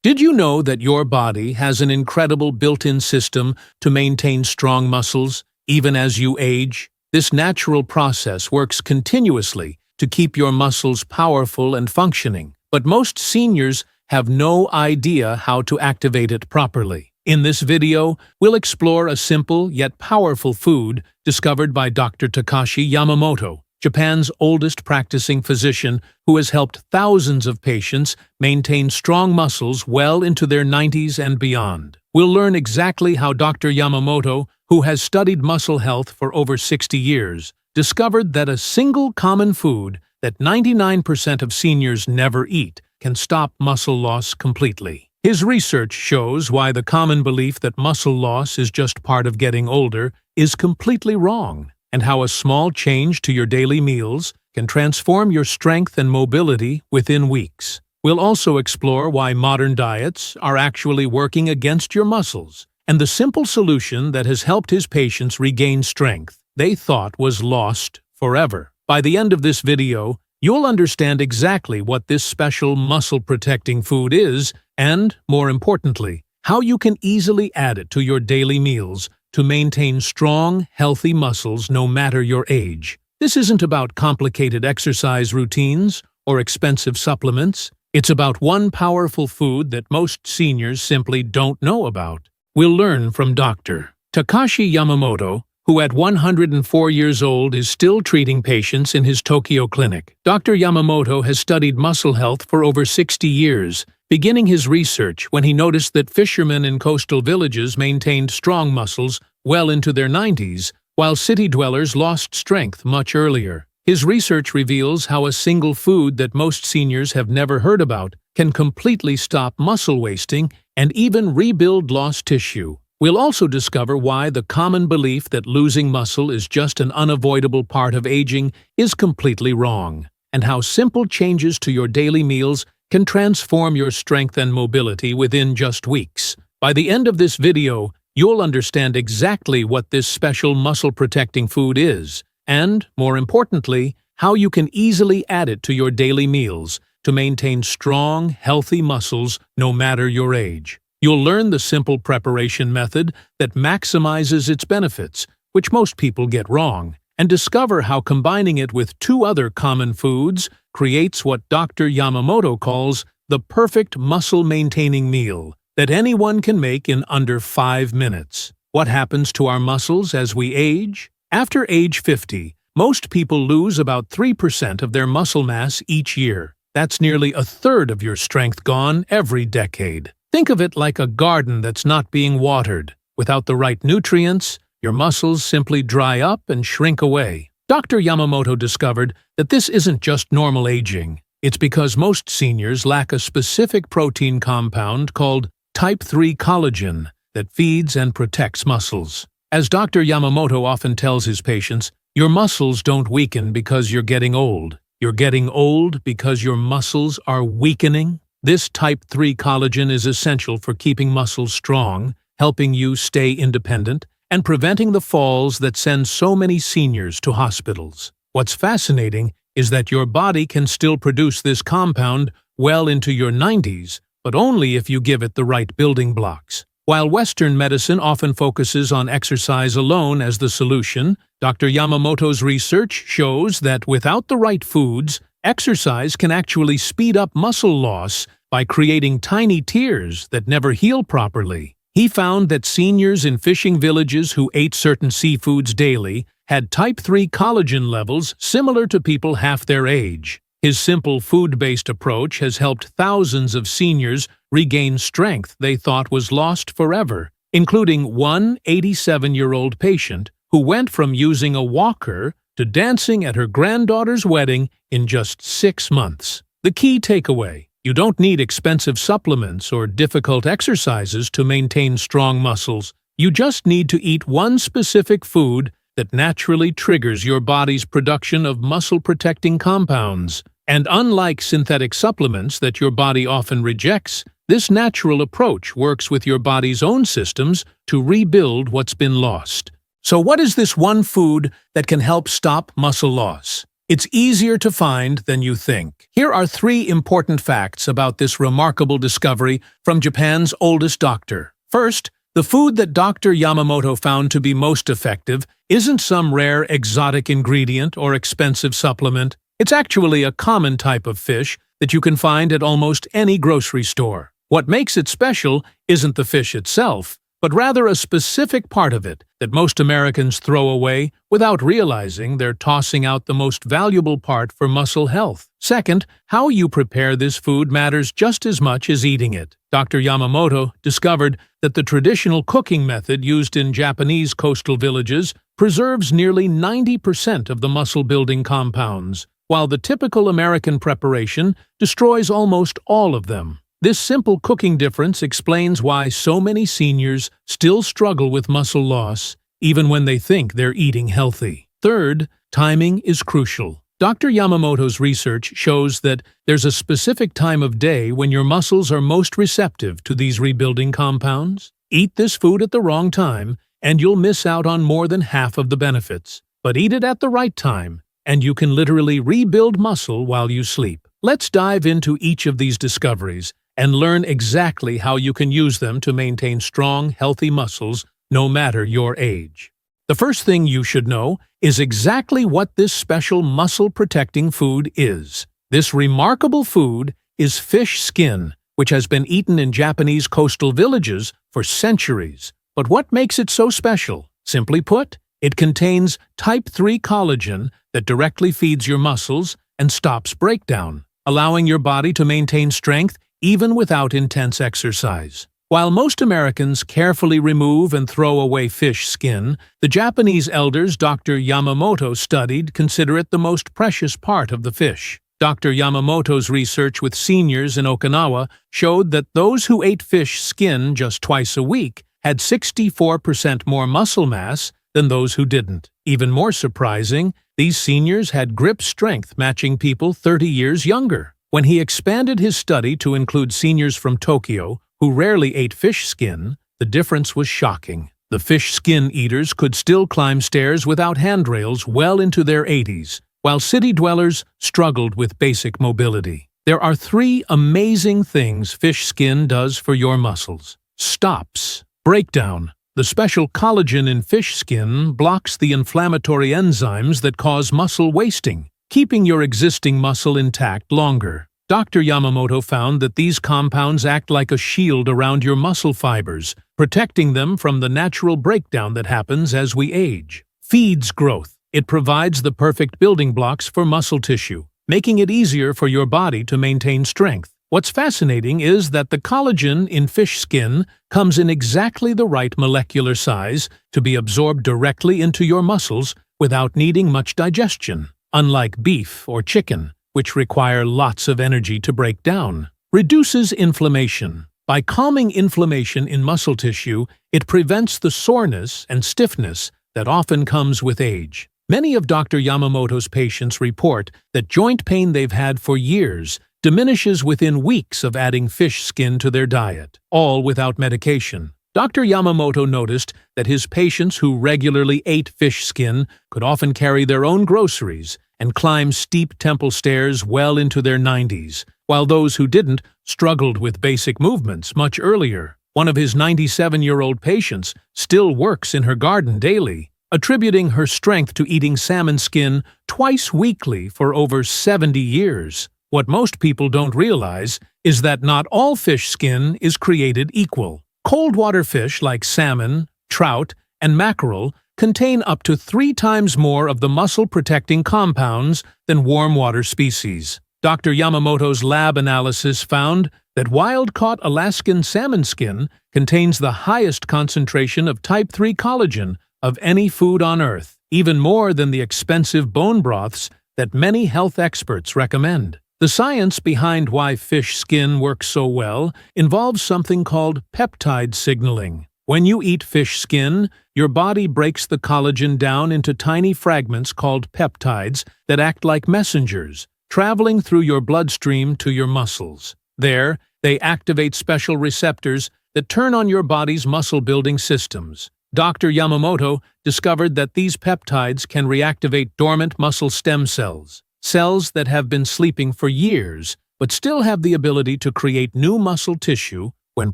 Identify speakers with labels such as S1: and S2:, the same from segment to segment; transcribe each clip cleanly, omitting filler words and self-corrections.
S1: Did you know that your body has an incredible built-in system to maintain strong muscles, even as you age? This natural process works continuously to keep your muscles powerful and functioning, but most seniors have no idea how to activate it properly. In this video, we'll explore a simple yet powerful food discovered by Dr. Takashi Yamamoto, Japan's oldest practicing physician who has helped thousands of patients maintain strong muscles well into their 90s and beyond. We'll learn exactly how Dr. Yamamoto, who has studied muscle health for over 60 years, discovered that a single common food that 99% of seniors never eat can stop muscle loss completely. His research shows why the common belief that muscle loss is just part of getting older is completely wrong, and how a small change to your daily meals can transform your strength and mobility within weeks. We'll also explore why modern diets are actually working against your muscles, and the simple solution that has helped his patients regain strength they thought was lost forever. By the end of this video, you'll understand exactly what this special muscle-protecting food is and, more importantly, how you can easily add it to your daily meals to maintain strong, healthy muscles no matter your age. This isn't about complicated exercise routines or expensive supplements. It's about one powerful food that most seniors simply don't know about. We'll learn from Dr. Takashi Yamamoto, who at 104 years old is still treating patients in his Tokyo clinic. Dr. Yamamoto has studied muscle health for over 60 years, beginning his research when he noticed that fishermen in coastal villages maintained strong muscles well into their 90s, while city dwellers lost strength much earlier. His research reveals how a single food that most seniors have never heard about can completely stop muscle wasting and even rebuild lost tissue. We'll also discover why the common belief that losing muscle is just an unavoidable part of aging is completely wrong, and how simple changes to your daily meals can transform your strength and mobility within just weeks. By the end of this video, you'll understand exactly what this special muscle-protecting food is, and, more importantly, how you can easily add it to your daily meals to maintain strong, healthy muscles no matter your age. You'll learn the simple preparation method that maximizes its benefits, which most people get wrong, and discover how combining it with two other common foods creates what Dr. Yamamoto calls the perfect muscle-maintaining meal that anyone can make in under 5 minutes. What happens to our muscles as we age? After age 50, most people lose about 3% of their muscle mass each year. That's nearly a third of your strength gone every decade. Think of it like a garden that's not being watered. Without the right nutrients, your muscles simply dry up and shrink away. Dr. Yamamoto discovered that this isn't just normal aging. It's because most seniors lack a specific protein compound called type 3 collagen that feeds and protects muscles. As Dr. Yamamoto often tells his patients, your muscles don't weaken because you're getting old. You're getting old because your muscles are weakening. This type 3 collagen is essential for keeping muscles strong, helping you stay independent, and preventing the falls that send so many seniors to hospitals. What's fascinating is that your body can still produce this compound well into your 90s, but only if you give it the right building blocks. While Western medicine often focuses on exercise alone as the solution, Dr. Yamamoto's research shows that without the right foods, exercise can actually speed up muscle loss by creating tiny tears that never heal properly. He found that seniors in fishing villages who ate certain seafoods daily had type 3 collagen levels similar to people half their age. His simple food-based approach has helped thousands of seniors regain strength they thought was lost forever, including one 87-year-old patient who went from using a walker to dancing at her granddaughter's wedding in just 6 months. The key takeaway: you don't need expensive supplements or difficult exercises to maintain strong muscles. You just need to eat one specific food that naturally triggers your body's production of muscle-protecting compounds. And unlike synthetic supplements that your body often rejects, this natural approach works with your body's own systems to rebuild what's been lost. So what is this one food that can help stop muscle loss? It's easier to find than you think. Here are 3 important facts about this remarkable discovery from Japan's oldest doctor. First, the food that Dr. Yamamoto found to be most effective isn't some rare exotic ingredient or expensive supplement. It's actually a common type of fish that you can find at almost any grocery store. What makes it special isn't the fish itself, but rather a specific part of it that most Americans throw away without realizing they're tossing out the most valuable part for muscle health. Second, how you prepare this food matters just as much as eating it. Dr. Yamamoto discovered that the traditional cooking method used in Japanese coastal villages preserves nearly 90% of the muscle-building compounds, while the typical American preparation destroys almost all of them. This simple cooking difference explains why so many seniors still struggle with muscle loss, even when they think they're eating healthy. Third, timing is crucial. Dr. Yamamoto's research shows that there's a specific time of day when your muscles are most receptive to these rebuilding compounds. Eat this food at the wrong time, and you'll miss out on more than half of the benefits. But eat it at the right time, and you can literally rebuild muscle while you sleep. Let's dive into each of these discoveries and learn exactly how you can use them to maintain strong, healthy muscles no matter your age. The first thing you should know is exactly what this special muscle-protecting food is. This remarkable food is fish skin, which has been eaten in Japanese coastal villages for centuries. But what makes it so special? Simply put, it contains type 3 collagen that directly feeds your muscles and stops breakdown, allowing your body to maintain strength even without intense exercise. While most Americans carefully remove and throw away fish skin, the Japanese elders Dr. Yamamoto studied consider it the most precious part of the fish. Dr. Yamamoto's research with seniors in Okinawa showed that those who ate fish skin just twice a week had 64% more muscle mass than those who didn't. Even more surprising, these seniors had grip strength matching people 30 years younger. When he expanded his study to include seniors from Tokyo who rarely ate fish skin, the difference was shocking. The fish skin eaters could still climb stairs without handrails well into their 80s, while city dwellers struggled with basic mobility. There are 3 amazing things fish skin does for your muscles. Stops breakdown. The special collagen in fish skin blocks the inflammatory enzymes that cause muscle wasting, keeping your existing muscle intact longer. Dr. Yamamoto found that these compounds act like a shield around your muscle fibers, protecting them from the natural breakdown that happens as we age. Feeds growth. It provides the perfect building blocks for muscle tissue, making it easier for your body to maintain strength. What's fascinating is that the collagen in fish skin comes in exactly the right molecular size to be absorbed directly into your muscles without needing much digestion, unlike beef or chicken, which require lots of energy to break down. Reduces inflammation. By calming inflammation in muscle tissue, it prevents the soreness and stiffness that often comes with age. Many of Dr. Yamamoto's patients report that joint pain they've had for years diminishes within weeks of adding fish skin to their diet, all without medication. Dr. Yamamoto noticed that his patients who regularly ate fish skin could often carry their own groceries and climb steep temple stairs well into their 90s, while those who didn't struggled with basic movements much earlier. One of his 97-year-old patients still works in her garden daily, attributing her strength to eating salmon skin twice weekly for over 70 years. What most people don't realize is that not all fish skin is created equal. Cold water fish like salmon, trout, and mackerel contain up to 3 times more of the muscle-protecting compounds than warm water species. Dr. Yamamoto's lab analysis found that wild-caught Alaskan salmon skin contains the highest concentration of type 3 collagen of any food on Earth, even more than the expensive bone broths that many health experts recommend. The science behind why fish skin works so well involves something called peptide signaling. When you eat fish skin, your body breaks the collagen down into tiny fragments called peptides that act like messengers, traveling through your bloodstream to your muscles. There, they activate special receptors that turn on your body's muscle-building systems. Dr. Yamamoto discovered that these peptides can reactivate dormant muscle stem cells, cells that have been sleeping for years but still have the ability to create new muscle tissue when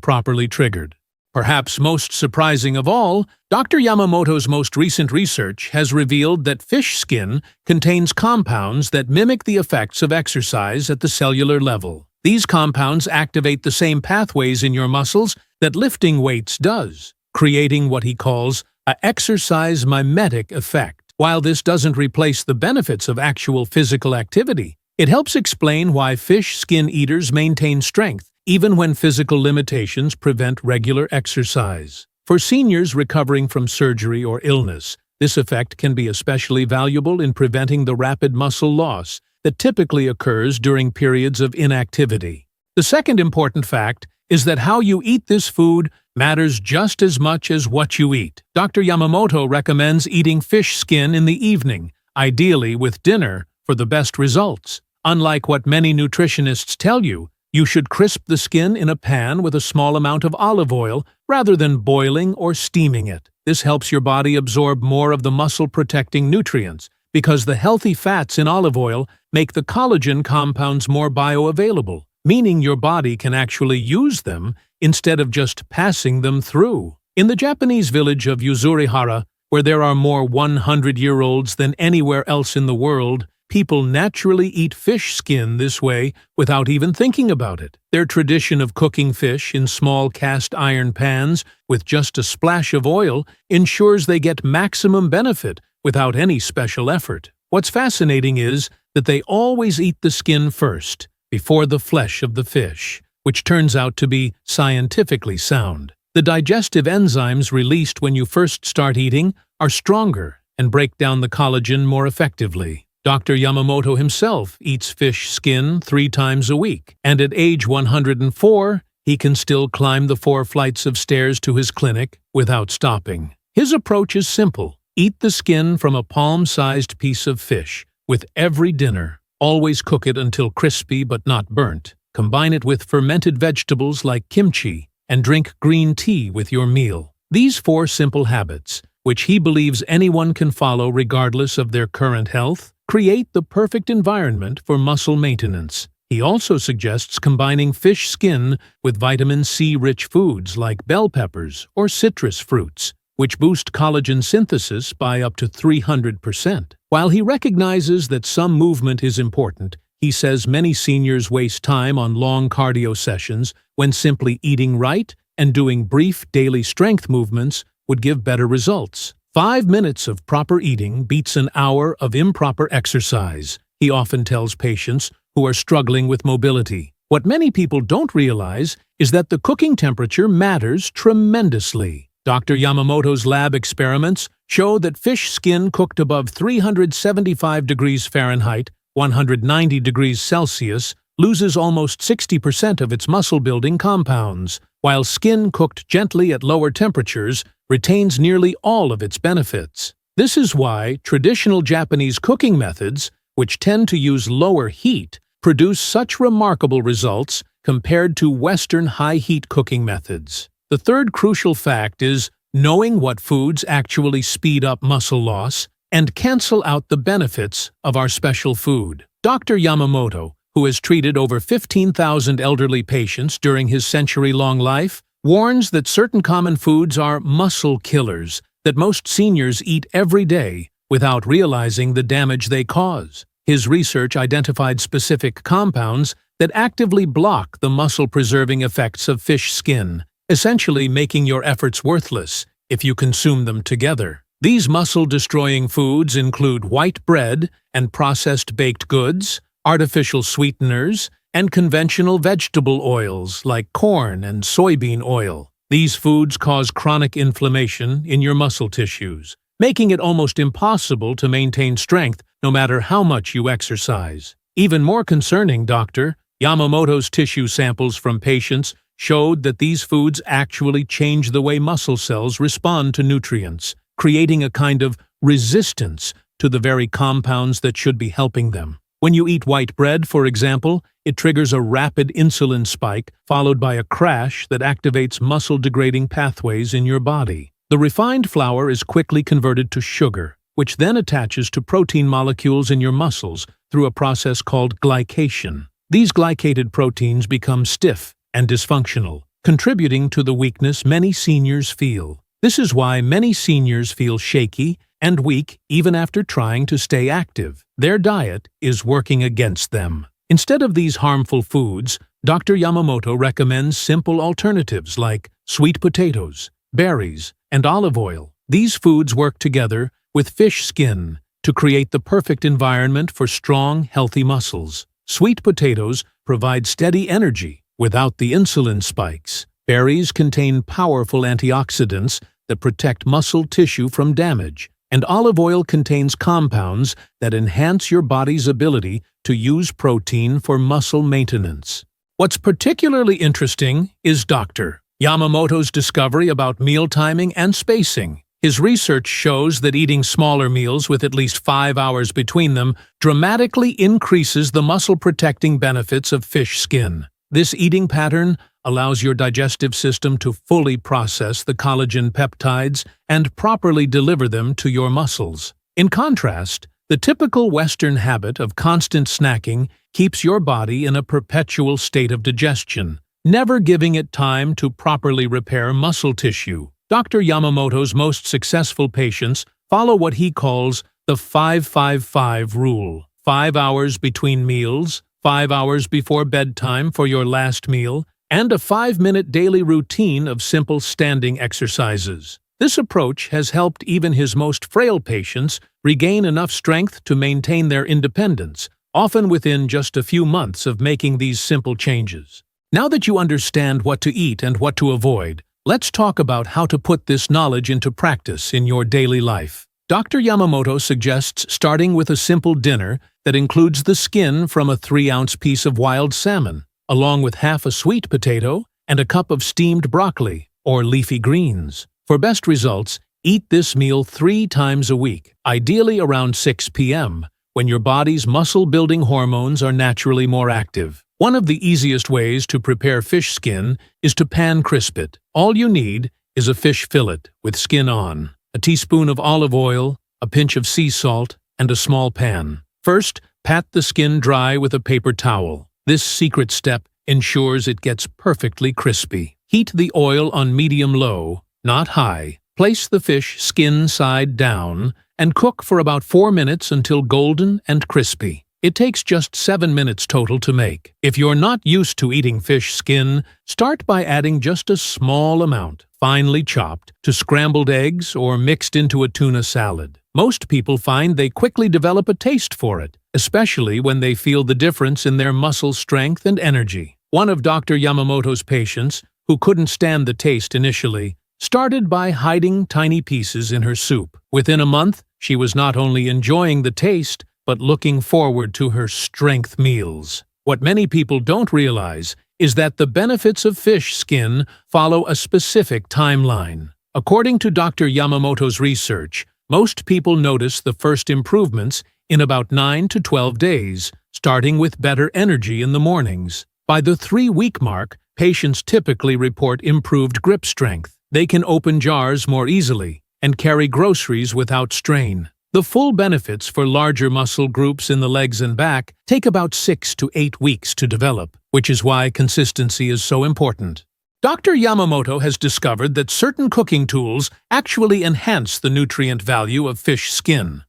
S1: properly triggered. Perhaps most surprising of all, Dr. Yamamoto's most recent research has revealed that fish skin contains compounds that mimic the effects of exercise at the cellular level. These compounds activate the same pathways in your muscles that lifting weights does, creating what he calls an exercise mimetic effect. While this doesn't replace the benefits of actual physical activity, it helps explain why fish skin eaters maintain strength even when physical limitations prevent regular exercise. For seniors recovering from surgery or illness, this effect can be especially valuable in preventing the rapid muscle loss that typically occurs during periods of inactivity. The second important fact is that how you eat this food matters just as much as what you eat. Dr. Yamamoto recommends eating fish skin in the evening, ideally with dinner, for the best results. Unlike what many nutritionists tell you, you should crisp the skin in a pan with a small amount of olive oil rather than boiling or steaming it. This helps your body absorb more of the muscle-protecting nutrients because the healthy fats in olive oil make the collagen compounds more bioavailable, meaning your body can actually use them instead of just passing them through. In the Japanese village of Yuzurihara, where there are more 100-year-olds than anywhere else in the world, people naturally eat fish skin this way without even thinking about it. Their tradition of cooking fish in small cast iron pans with just a splash of oil ensures they get maximum benefit without any special effort. What's fascinating is that they always eat the skin first, before the flesh of the fish, which turns out to be scientifically sound. The digestive enzymes released when you first start eating are stronger and break down the collagen more effectively. Dr. Yamamoto himself eats fish skin 3 times a week, and at age 104, he can still climb the 4 flights of stairs to his clinic without stopping. His approach is simple. Eat the skin from a palm-sized piece of fish with every dinner. Always cook it until crispy but not burnt. Combine it with fermented vegetables like kimchi, and drink green tea with your meal. These 4 simple habits, which he believes anyone can follow regardless of their current health, create the perfect environment for muscle maintenance. He also suggests combining fish skin with vitamin C-rich foods like bell peppers or citrus fruits, which boost collagen synthesis by up to 300%. While he recognizes that some movement is important, he says many seniors waste time on long cardio sessions when simply eating right and doing brief daily strength movements would give better results. 5 minutes of proper eating beats an hour of improper exercise, he often tells patients who are struggling with mobility. What many people don't realize is that the cooking temperature matters tremendously. Dr. Yamamoto's lab experiments show that fish skin cooked above 375 degrees Fahrenheit, 190 degrees Celsius, loses almost 60% of its muscle-building compounds, while skin cooked gently at lower temperatures retains nearly all of its benefits. This is why traditional Japanese cooking methods, which tend to use lower heat, produce such remarkable results compared to Western high-heat cooking methods. The third crucial fact is knowing what foods actually speed up muscle loss and cancel out the benefits of our special food. Dr. Yamamoto, who has treated over 15,000 elderly patients during his century-long life, warns that certain common foods are muscle killers that most seniors eat every day without realizing the damage they cause. His research identified specific compounds that actively block the muscle-preserving effects of fish skin, essentially making your efforts worthless if you consume them together. These muscle-destroying foods include white bread and processed baked goods, artificial sweeteners, and conventional vegetable oils like corn and soybean oil. These foods cause chronic inflammation in your muscle tissues, making it almost impossible to maintain strength no matter how much you exercise. Even more concerning, Dr. Yamamoto's tissue samples from patients showed that these foods actually change the way muscle cells respond to nutrients, creating a kind of resistance to the very compounds that should be helping them. When you eat white bread, for example, it triggers a rapid insulin spike followed by a crash that activates muscle-degrading pathways in your body. The refined flour is quickly converted to sugar, which then attaches to protein molecules in your muscles through a process called glycation. These glycated proteins become stiff and dysfunctional, contributing to the weakness many seniors feel. This is why many seniors feel shaky and weak even after trying to stay active. Their diet is working against them. Instead of these harmful foods, Dr. Yamamoto recommends simple alternatives like sweet potatoes, berries, and olive oil. These foods work together with fish skin to create the perfect environment for strong, healthy muscles. Sweet potatoes provide steady energy without the insulin spikes. Berries contain powerful antioxidants that protect muscle tissue from damage, and olive oil contains compounds that enhance your body's ability to use protein for muscle maintenance. What's particularly interesting is Dr. Yamamoto's discovery about meal timing and spacing. His research shows that eating smaller meals with at least 5 hours between them dramatically increases the muscle-protecting benefits of fish skin. This eating pattern allows your digestive system to fully process the collagen peptides and properly deliver them to your muscles. In contrast, the typical Western habit of constant snacking keeps your body in a perpetual state of digestion, never giving it time to properly repair muscle tissue. Dr. Yamamoto's most successful patients follow what he calls the 5-5-5 rule. 5 hours between meals, 5 hours before bedtime for your last meal, and a 5-minute daily routine of simple standing exercises. This approach has helped even his most frail patients regain enough strength to maintain their independence, often within just a few months of making these simple changes. Now that you understand what to eat and what to avoid, let's talk about how to put this knowledge into practice in your daily life. Dr. Yamamoto suggests starting with a simple dinner that includes the skin from a 3-ounce piece of wild salmon, along with half a sweet potato and a cup of steamed broccoli or leafy greens. For best results, eat this meal 3 times a week, ideally around 6 p.m., when your body's muscle-building hormones are naturally more active. One of the easiest ways to prepare fish skin is to pan crisp it. All you need is a fish fillet with skin on, a teaspoon of olive oil, a pinch of sea salt, and a small pan. First, pat the skin dry with a paper towel. This secret step ensures it gets perfectly crispy. Heat the oil on medium-low, not high. Place the fish skin side down and cook for about 4 minutes until golden and crispy. It takes just 7 minutes total to make. If you're not used to eating fish skin, start by adding just a small amount, finely chopped, to scrambled eggs or mixed into a tuna salad. Most people find they quickly develop a taste for it, especially when they feel the difference in their muscle strength and energy. One of Dr. Yamamoto's patients, who couldn't stand the taste initially, started by hiding tiny pieces in her soup. Within a month, she was not only enjoying the taste, but looking forward to her strength meals. What many people don't realize is that the benefits of fish skin follow a specific timeline. According to Dr. Yamamoto's research, most people notice the first improvements in about 9 to 12 days, starting with better energy in the mornings. By the 3-week mark, patients typically report improved grip strength. They can open jars more easily and carry groceries without strain. The full benefits for larger muscle groups in the legs and back take about 6 to 8 weeks to develop, which is why consistency is so important. Dr. Yamamoto has discovered that certain cooking tools actually enhance the nutrient value of fish skin.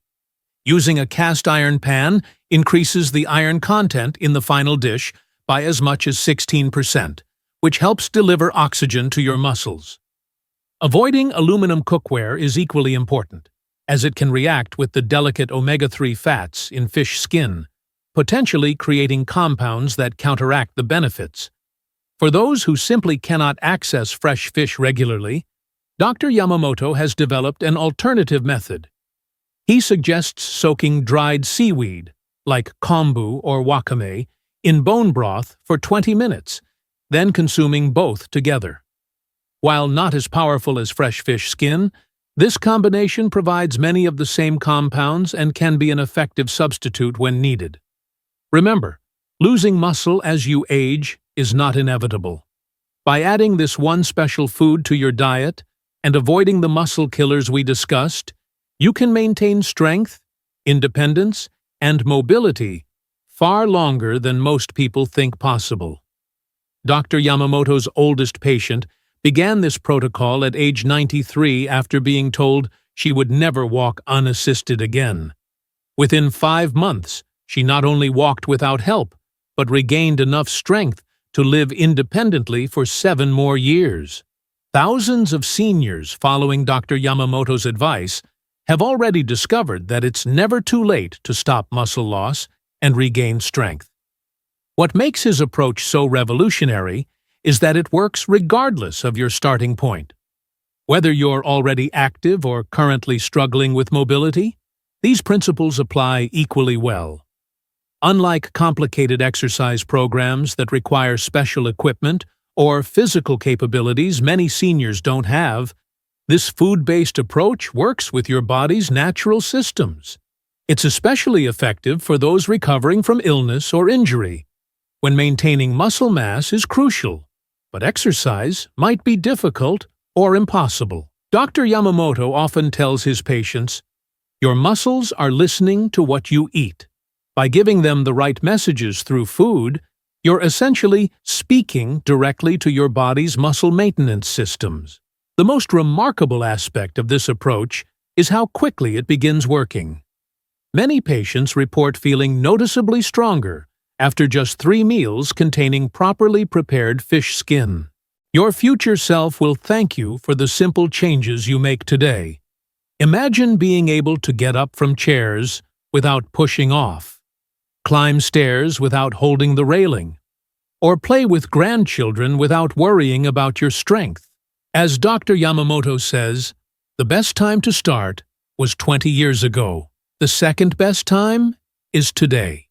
S1: Using a cast iron pan increases the iron content in the final dish by as much as 16%, which helps deliver oxygen to your muscles. Avoiding aluminum cookware is equally important, as it can react with the delicate omega-3 fats in fish skin, potentially creating compounds that counteract the benefits. For those who simply cannot access fresh fish regularly, Dr. Yamamoto has developed an alternative method. He suggests soaking dried seaweed, like kombu or wakame, in bone broth for 20 minutes, then consuming both together. While not as powerful as fresh fish skin, this combination provides many of the same compounds and can be an effective substitute when needed. Remember, losing muscle as you age is not inevitable. By adding this one special food to your diet and avoiding the muscle killers we discussed, you can maintain strength, independence, and mobility far longer than most people think possible. Dr. Yamamoto's oldest patient began this protocol at age 93 after being told she would never walk unassisted again. Within 5 months, she not only walked without help, but regained enough strength to live independently for 7 more years. Thousands of seniors following Dr. Yamamoto's advice have already discovered that it's never too late to stop muscle loss and regain strength. What makes his approach so revolutionary is that it works regardless of your starting point. Whether you're already active or currently struggling with mobility, these principles apply equally well. Unlike complicated exercise programs that require special equipment or physical capabilities many seniors don't have, this food-based approach works with your body's natural systems. It's especially effective for those recovering from illness or injury, when maintaining muscle mass is crucial, but exercise might be difficult or impossible. Dr. Yamamoto often tells his patients, "Your muscles are listening to what you eat." By giving them the right messages through food, you're essentially speaking directly to your body's muscle maintenance systems. The most remarkable aspect of this approach is how quickly it begins working. Many patients report feeling noticeably stronger after just 3 meals containing properly prepared fish skin. Your future self will thank you for the simple changes you make today. Imagine being able to get up from chairs without pushing off, climb stairs without holding the railing, or play with grandchildren without worrying about your strength. As Dr. Yamamoto says, the best time to start was 20 years ago. The second best time is today.